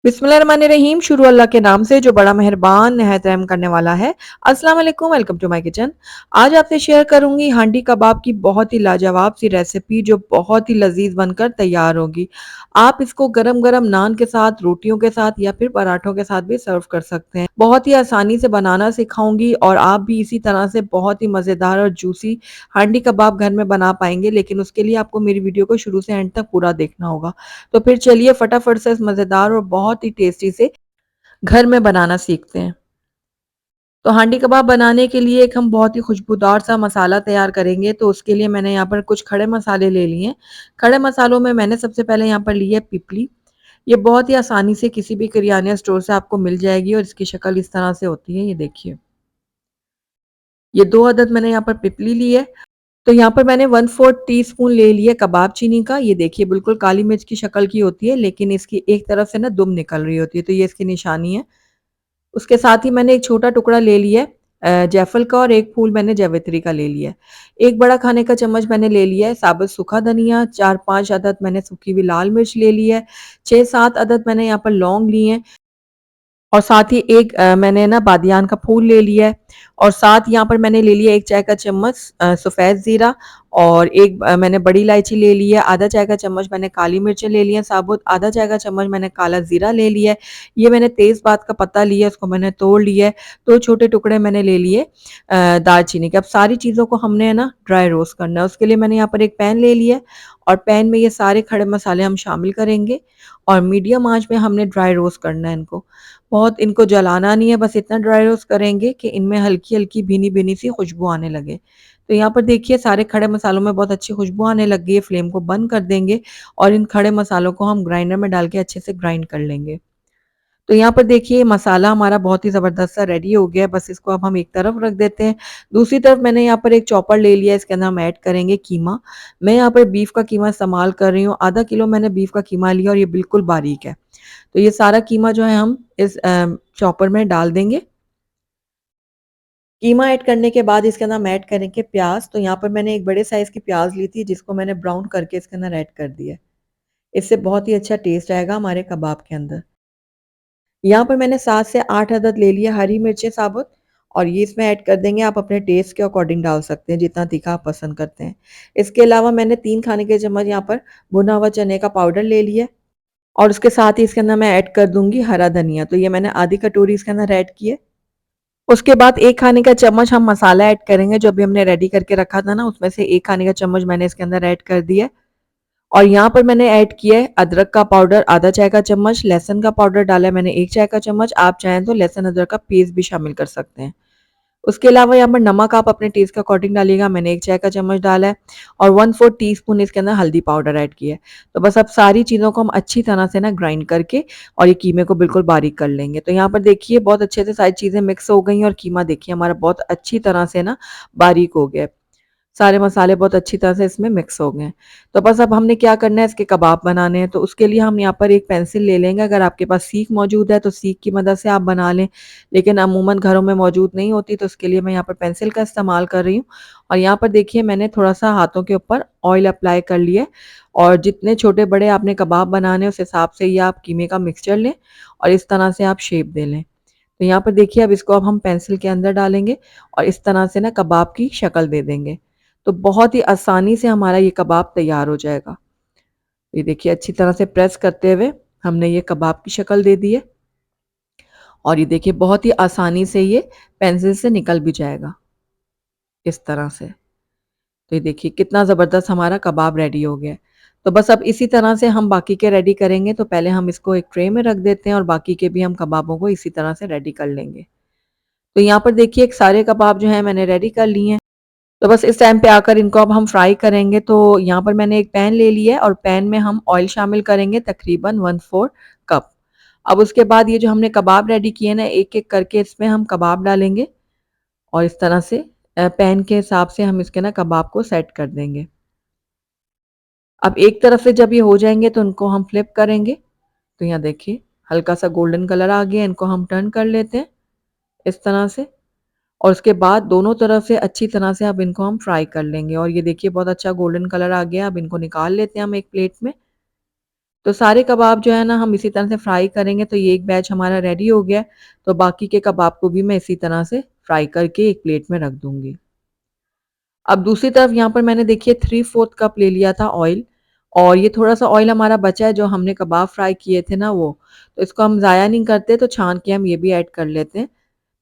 बिस्मिल्लाहिर्रहमानिर्रहीम। शुरू अल्लाह के नाम से जो बड़ा मेहरबान निहायत रहम करने वाला है। अस्सलाम वालेकुम, वेलकम टू माय किचन। आज आपसे शेयर करूंगी हांडी कबाब की बहुत ही लाजवाब सी रेसिपी जो बहुत ही लजीज बनकर तैयार होगी। आप इसको गरम गरम नान के साथ, रोटियों के साथ या फिर पराठों के साथ भी सर्व कर सकते हैं। बहुत ही आसानी से बनाना सिखाऊंगी और आप भी इसी तरह से बहुत ही मज़ेदार और जूसी हांडी कबाब घर में बना पाएंगे, लेकिन उसके लिए आपको मेरी वीडियो को शुरू से एंड तक पूरा देखना होगा। तो फिर चलिए फटाफट से इस मज़ेदार और बहुत ही टेस्टी से घर में बनाना सीखते हैं। तो हांडी कबाब बनाने के लिए एक हम बहुत ही खुशबूदार सा मसाला तैयार करेंगे। तो उसके लिए मैंने यहाँ पर कुछ खड़े मसाले ले लिए हैं। खड़े मसालों में मैंने सबसे पहले यहाँ पर ली है पिपली। ये बहुत ही आसानी से किसी भी किराना स्टोर से आपको मिल जाएगी और इसकी शक्ल इस तरह से होती है, ये देखिए। ये 2 अदद मैंने यहाँ पर पिपली ली है। तो यहाँ पर मैंने 1/4 टीस्पून ले लिया कबाब चीनी का। ये देखिए बिल्कुल काली मिर्च की शक्ल की होती है, लेकिन इसकी एक तरफ से ना दुम निकल रही होती है, तो ये इसकी निशानी है। उसके साथ ही मैंने एक छोटा टुकड़ा ले लिया है जायफल का, और एक फूल मैंने जावित्री का ले लिया है। एक बड़ा खाने का चम्मच मैंने ले लिया है साबुत सूखा धनिया। 4-5 अदद मैंने सूखी हुई लाल मिर्च ले ली है। 6-7 अदद मैंने यहाँ पर लौंग लिए हैं। और साथ ही एक मैंने ना बादियान का फूल ले लिया है। और साथ यहाँ पर मैंने ले लिया 1 चाय का चम्मच सफ़ेद ज़ीरा। और एक मैंने बड़ी इलायची ले ली है। आधा चाय का चम्मच मैंने काली मिर्चें ले ली हैं साबुत। आधा चाय का चम्मच मैंने काला ज़ीरा ले लिया है। ये मैंने तेज़पात का पत्ता लिया है, उसको मैंने तोड़ लिया है। 2 छोटे टुकड़े मैंने ले लिए दालचीनी के। अब सारी चीज़ों को हमने है ना ड्राई रोस्ट करना है। उसके लिए मैंने यहाँ पर एक पैन ले लिया है और पैन में ये सारे खड़े मसाले हम शामिल करेंगे और मीडियम आँच में हमने ड्राई रोस्ट करना है इनको। बहुत इनको जलाना नहीं है, बस इतना ड्राई रोस्ट करेंगे कि इनमें हल्की-हल्की भीनी-भीनी सी खुशबू आने लगे। तो यहाँ पर देखिए सारे खड़े मसालों में बहुत अच्छी खुशबू आने लग गई है, फ्लेम को बंद कर देंगे और इन खड़े मसालों को हम ग्राइंडर में डाल के अच्छे से ग्राइंड कर लेंगे। तो यहाँ पर देखिए मसाला हमारा बहुत ही ज़बरदस्त सा रेडी हो गया है, बस इसको अब हम एक तरफ रख देते हैं। दूसरी तरफ मैंने यहाँ पर एक चॉपर ले लिया है, इसके अंदर हम ऐड करेंगे कीमा। मैं यहाँ पर बीफ का कीमा इस्तेमाल कर रही हूँ, आधा किलो मैंने बीफ का कीमा लिया और ये बिल्कुल बारीक है। तो ये सारा कीमा जो है हम इस चॉपर में डाल देंगे। कीमा ऐड करने के बाद इसके अंदर हम ऐड करेंगे प्याज़। तो यहाँ पर मैंने एक बड़े साइज़ की प्याज़ ली थी जिसको मैंने ब्राउन करके इसके अंदर ऐड कर दिया है। इससे बहुत ही अच्छा टेस्ट आएगा हमारे कबाब के अंदर। यहाँ पर मैंने 7 से 8 अदद ले लिया हरी मिर्चें साबुत और ये इसमें ऐड कर देंगे। आप अपने टेस्ट के अकॉर्डिंग डाल सकते हैं, जितना तीखा आप पसंद करते हैं। इसके अलावा मैंने 3 खाने के चम्मच यहाँ पर भुना हुआ चने का पाउडर ले लिया और उसके साथ ही इसके अंदर मैं ऐड कर दूँगी हरा धनिया। तो ये मैंने आधी कटोरी इसके अंदर ऐड की है। उसके बाद 1 खाने का चम्मच हम मसाला ऐड करेंगे, जो अभी हमने रेडी करके रखा था ना, उसमें से 1 खाने का चम्मच मैंने इसके अंदर ऐड कर दिया है। और यहाँ पर मैंने ऐड किया है अदरक का पाउडर आधा चाय का चम्मच, लहसुन का पाउडर डाला है मैंने 1 चाय का चम्मच। आप चाहें तो लहसुन अदरक का पेस्ट भी शामिल कर सकते हैं। उसके अलावा यहाँ पर नमक आप अपने टेस्ट के अकॉर्डिंग डालिएगा, मैंने 1 चाय का चम्मच डाला है और 1/4 टीस्पून इसके अंदर हल्दी पाउडर ऐड किया है। तो बस अब सारी चीज़ों को हम अच्छी तरह से ना ग्राइंड करके और ये कीमे को बिल्कुल बारीक कर लेंगे। तो यहाँ पर देखिए बहुत अच्छे से सारी चीज़ें मिक्स हो गई हैं और कीमा देखिए हमारा बहुत अच्छी तरह से ना बारीक हो गया है। सारे मसाले बहुत अच्छी तरह से इसमें मिक्स हो गए हैं। तो बस अब हमने क्या करना है, इसके कबाब बनाने हैं। तो उसके लिए हम यहाँ पर एक पेंसिल ले लेंगे। अगर आपके पास सीख मौजूद है तो सीख की मदद से आप बना लें, लेकिन अमूमन घरों में मौजूद नहीं होती, तो उसके लिए मैं यहाँ पर पेंसिल का इस्तेमाल कर रही हूँ। और यहाँ पर देखिए मैंने थोड़ा-सा हाथों के ऊपर ऑयल अप्लाई कर लिया है और जितने छोटे-बड़े आपने कबाब बनाने हैं उस हिसाब से ये आप कीमे का मिक्सचर लें और इस तरह से आप शेप दे लें। तो यहाँ पर देखिए अब इसको अब हम पेंसिल के अंदर डालेंगे और इस तरह से ना कबाब की शक्ल दे देंगे। तो बहुत ही आसानी से हमारा ये कबाब तैयार हो जाएगा। ये देखिए अच्छी तरह से प्रेस करते हुए हमने ये कबाब की शक्ल दे दी है और ये देखिए बहुत ही आसानी से ये पेंसिल से निकल भी जाएगा इस तरह से। तो ये देखिए कितना ज़बरदस्त हमारा कबाब रेडी हो गया है। तो बस अब इसी तरह से हम बाकी के रेडी करेंगे। तो पहले हम इसको एक ट्रे में रख देते हैं और बाकी के भी हम कबाबों को इसी तरह से रेडी कर लेंगे। तो यहाँ पर देखिए सारे कबाब जो हैं मैंने रेडी कर लिए हैं। तो बस इस टाइम पे आकर इनको अब हम फ्राई करेंगे। तो यहाँ पर मैंने एक पैन ले लिया है और पैन में हम ऑयल शामिल करेंगे तकरीबन 1/4 कप। अब उसके बाद ये जो हमने कबाब रेडी किए ना, एक-एक करके इसमें हम कबाब डालेंगे और इस तरह से पैन के हिसाब से हम इसके ना कबाब को सेट कर देंगे। अब एक तरफ से जब ये हो जाएँगे तो उनको हम फ्लिप करेंगे। तो यहाँ देखिए हल्का सा गोल्डन कलर आ गया है, इनको हम टर्न कर लेते हैं इस तरह से। और उसके बाद दोनों तरफ से अच्छी तरह से अब इनको हम फ्राई कर लेंगे और ये देखिए बहुत अच्छा गोल्डन कलर आ गया। अब इनको निकाल लेते हैं हम एक प्लेट में। तो सारे कबाब जो है ना हम इसी तरह से फ्राई करेंगे, तो ये एक बैच हमारा रेडी हो गया है। तो बाकी के कबाब को भी मैं इसी तरह से फ्राई करके एक प्लेट में रख दूँगी। अब दूसरी तरफ यहाँ पर मैंने देखिए 3/4 कप ले लिया था ऑयल, और ये थोड़ा-सा ऑयल हमारा बचा है जो हमने कबाब फ्राई किए थे ना वो, तो इसको हम ज़ाया नहीं करते, तो छान के हम ये भी ऐड कर लेते हैं,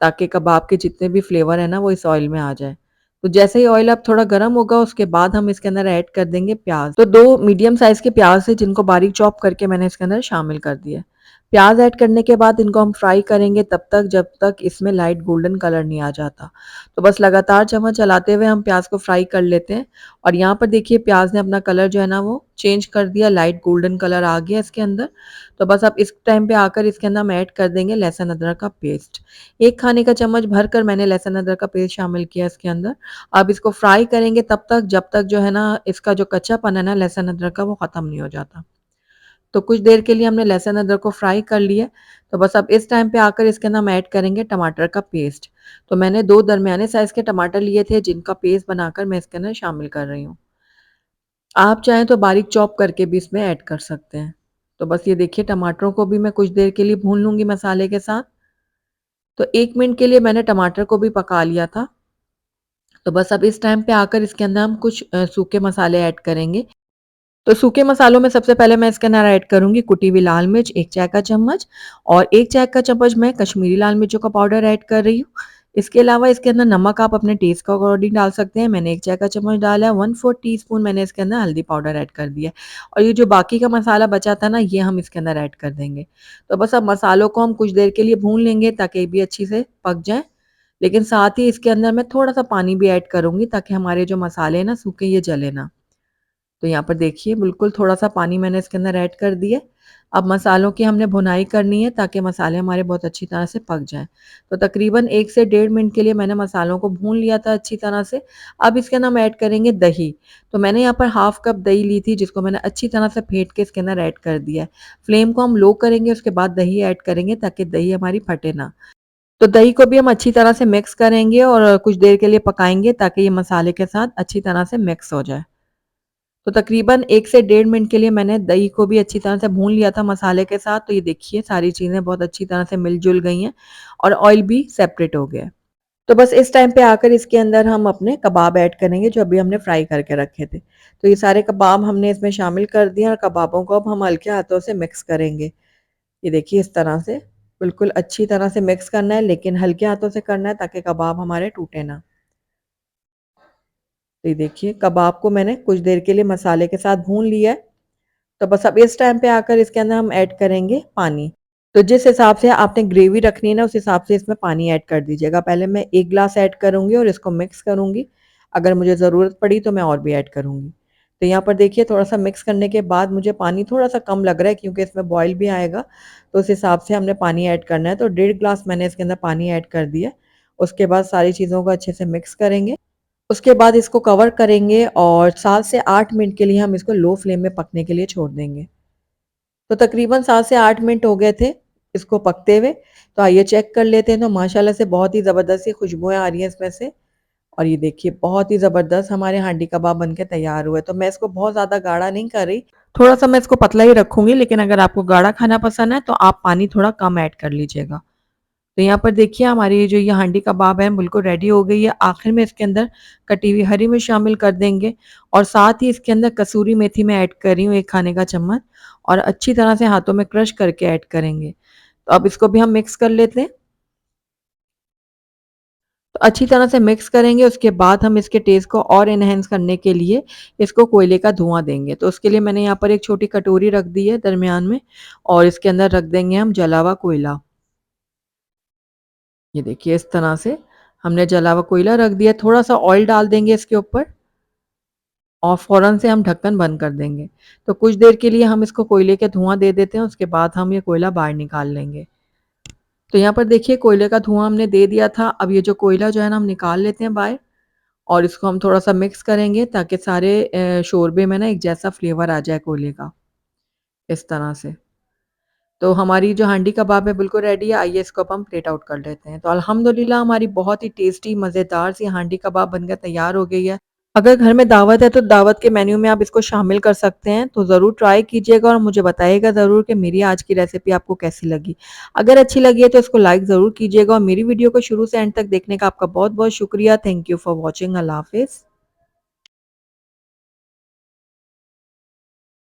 ताकि कबाब के जितने भी फ्लेवर है ना वो इस ऑयल में आ जाए। तो जैसे ही ऑयल अब थोड़ा गर्म होगा उसके बाद हम इसके अंदर ऐड कर देंगे प्याज़। तो 2 मीडियम साइज़ के प्याज़ है जिनको बारीक चॉप करके मैंने इसके अंदर शामिल कर दिया है। प्याज़ ऐड करने के बाद इनको हम फ्राई करेंगे तब तक जब तक इसमें लाइट गोल्डन कलर नहीं आ जाता। तो बस लगातार चम्मच चलाते हुए हम प्याज़ को फ्राई कर लेते हैं, और यहाँ पर देखिए प्याज़ ने अपना कलर जो है ना वो चेंज कर दिया, लाइट गोल्डन कलर आ गया इसके अंदर। तो बस अब इस टाइम पे आकर इसके अंदर हम ऐड कर देंगे लहसुन अदरक का पेस्ट। 1 खाने का चम्मच भरकर मैंने लहसुन अदरक का पेस्ट शामिल किया इसके अंदर। अब इसको फ्राई करेंगे तब तक जब तक जो है ना इसका जो कच्चापन है ना लहसुन अदरक का वो ख़त्म नहीं हो जाता। तो कुछ देर के लिए हमने लहसुन अदरक को फ्राई कर लिया। तो बस अब इस टाइम पे आकर इसके अंदर हम ऐड करेंगे टमाटर का पेस्ट। तो मैंने 2 दरमियाने साइज़ के टमाटर लिए थे जिनका पेस्ट बनाकर मैं इसके अंदर शामिल कर रही हूँ। आप चाहें तो बारीक चॉप करके भी इसमें ऐड कर सकते हैं। तो बस ये देखिए टमाटरों को भी मैं कुछ देर के लिए भून लूँगी मसाले के साथ। तो 1 मिनट के लिए मैंने टमाटर को भी पका लिया था। तो बस अब इस टाइम पे आकर इसके अंदर हम कुछ सूखे मसाले ऐड करेंगे। तो सूखे मसालों में सबसे पहले मैं इसके अंदर ऐड करूँगी कुटी हुई लाल मिर्च 1 चाय का चम्मच, और 1 चाय का चम्मच मैं कश्मीरी लाल मिर्चों का पाउडर ऐड कर रही हूँ। इसके अलावा इसके अंदर नमक आप अपने टेस्ट के अकॉर्डिंग डाल सकते हैं। मैंने 1 चाय का चम्मच डाला है, 1/4 टीस्पून मैंने इसके अंदर हल्दी पाउडर ऐड कर दिया है, और ये जो बाकी का मसाला बचा था ना ये हम इसके अंदर ऐड कर देंगे। तो बस अब मसालों को हम कुछ देर के लिए भून लेंगे ताकि ये भी अच्छी से पक जाएँ। लेकिन साथ ही इसके अंदर मैं थोड़ा-सा पानी भी ऐड करूँगी ताकि हमारे जो मसाले हैं ना सूखे ये जले ना। तो यहाँ पर देखिए बिल्कुल थोड़ा-सा पानी मैंने इसके अंदर ऐड कर दिया। अब मसालों की हमने भुनाई करनी है ताकि मसाले हमारे बहुत अच्छी तरह से पक जाएँ। तो तकरीबन 1 से डेढ़ मिनट के लिए मैंने मसालों को भून लिया था अच्छी तरह से। अब इसके अंदर हम ऐड करेंगे दही। तो मैंने यहाँ पर हाफ़ कप दही ली थी जिसको मैंने अच्छी तरह से फेंट के इसके अंदर ऐड कर दिया है। फ्लेम को हम लो करेंगे, उसके बाद दही ऐड करेंगे ताकि दही हमारी फटे ना। तो दही को भी हम अच्छी तरह से मिक्स करेंगे और कुछ देर के लिए पकाएँगे ताकि ये मसाले के साथ अच्छी तरह से मिक्स हो जाए। तो तकरीबन 1 से डेढ़ मिनट के लिए मैंने दही को भी अच्छी तरह से भून लिया था मसाले के साथ। तो ये देखिए सारी चीज़ें बहुत अच्छी तरह से मिल-जुल गई हैं और ऑयल भी सेपरेट हो गया है। तो बस इस टाइम पे आकर इसके अंदर हम अपने कबाब ऐड करेंगे जो अभी हमने फ्राई करके रखे थे। तो ये सारे कबाब हमने इसमें शामिल कर दिए और कबाबों को अब हम हल्के हाथों से मिक्स करेंगे। ये देखिए इस तरह से बिल्कुल अच्छी तरह से मिक्स करना है, लेकिन हल्के हाथों से करना है ताकि कबाब हमारे टूटे ना। तो ये देखिए कबाब को मैंने कुछ देर के लिए मसाले के साथ भून लिया है। तो बस अब इस टाइम पे आकर इसके अंदर हम ऐड करेंगे पानी। तो जिस हिसाब से आपने ग्रेवी रखनी है ना उस हिसाब से इसमें पानी ऐड कर दीजिएगा। पहले मैं 1 ग्लास ऐड करूँगी और इसको मिक्स करूँगी। अगर मुझे ज़रूरत पड़ी तो मैं और भी ऐड करूँगी। तो यहाँ पर देखिए थोड़ा-सा मिक्स करने के बाद मुझे पानी थोड़ा-सा कम लग रहा है क्योंकि इसमें बॉयल भी आएगा। तो उस हिसाब से हमने पानी ऐड करना है। तो डेढ़ ग्लास मैंने इसके अंदर पानी ऐड कर दिया। उसके बाद सारी चीज़ों को अच्छे से मिक्स करेंगे। उसके बाद इसको कवर करेंगे और 7 से 8 मिनट के लिए हम इसको लो फ्लेम में पकने के लिए छोड़ देंगे। तो तकरीबन 7 से 8 मिनट हो गए थे इसको पकते हुए। तो आइए चेक कर लेते हैं। तो माशाल्लाह से बहुत ही ज़बरदस्त सी खुशबुएँ आ रही हैं इसमें से, और ये देखिए बहुत ही ज़बरदस्त हमारे हांडी कबाब बन के तैयार हुए। तो मैं इसको बहुत ज़्यादा गाढ़ा नहीं कर रही, थोड़ा-सा मैं इसको पतला ही रखूँगी, लेकिन अगर आपको गाढ़ा खाना पसंद है तो आप पानी थोड़ा कम ऐड कर लीजिएगा। तो यहाँ पर देखिए हमारी जो ये हांडी कबाब है बिल्कुल रेडी हो गई है। आखिर में इसके अंदर कटी हुई हरी मिर्च शामिल कर देंगे, और साथ ही इसके अंदर कसूरी मेथी मैं ऐड कर रही हूँ 1 खाने का चम्मच, और अच्छी तरह से हाथों में क्रश करके ऐड करेंगे। तो अब इसको भी हम मिक्स कर लेते हैं। तो अच्छी तरह से मिक्स करेंगे, उसके बाद हम इसके टेस्ट को और एनहांस करने के लिए इसको कोयले का धुआँ देंगे। तो उसके लिए मैंने यहाँ पर एक छोटी कटोरी रख दी है दरमियान में, और इसके अंदर रख देंगे हम जला हुआ कोयला। ये देखिए इस तरह से हमने जला हुआ कोयला रख दिया। थोड़ा-सा ऑयल डाल देंगे इसके ऊपर और फ़ौरन से हम ढक्कन बंद कर देंगे। तो कुछ देर के लिए हम इसको कोयले के धुआँ दे देते हैं, उसके बाद हम ये कोयला बाहर निकाल लेंगे। तो यहाँ पर देखिए कोयले का धुआँ हमने दे दिया था। अब ये जो कोयला जो है ना हम निकाल लेते हैं बाहर, और इसको हम थोड़ा-सा मिक्स करेंगे ताकि सारे शोरबे में ना एक जैसा फ्लेवर आ जाए कोयले का, इस तरह से। तो हमारी जो हांडी कबाब है बिल्कुल रेडी है। आइए इसको अब हम प्लेट आउट कर लेते हैं। तो अल्हम्दुलिल्लाह हमारी बहुत ही टेस्टी मज़ेदार सी हांडी कबाब बनकर तैयार हो गई है। अगर घर में दावत है तो दावत के मेन्यू में आप इसको शामिल कर सकते हैं, तो ज़रूर ट्राई कीजिएगा और मुझे बताइएगा ज़रूर कि मेरी आज की रेसिपी आपको कैसी लगी। अगर अच्छी लगी है तो इसको लाइक ज़रूर कीजिएगा और मेरी वीडियो को शुरू से एंड तक देखने का आपका बहुत-बहुत शुक्रिया। Thank you for watching. अल्लाह हाफ़िज़।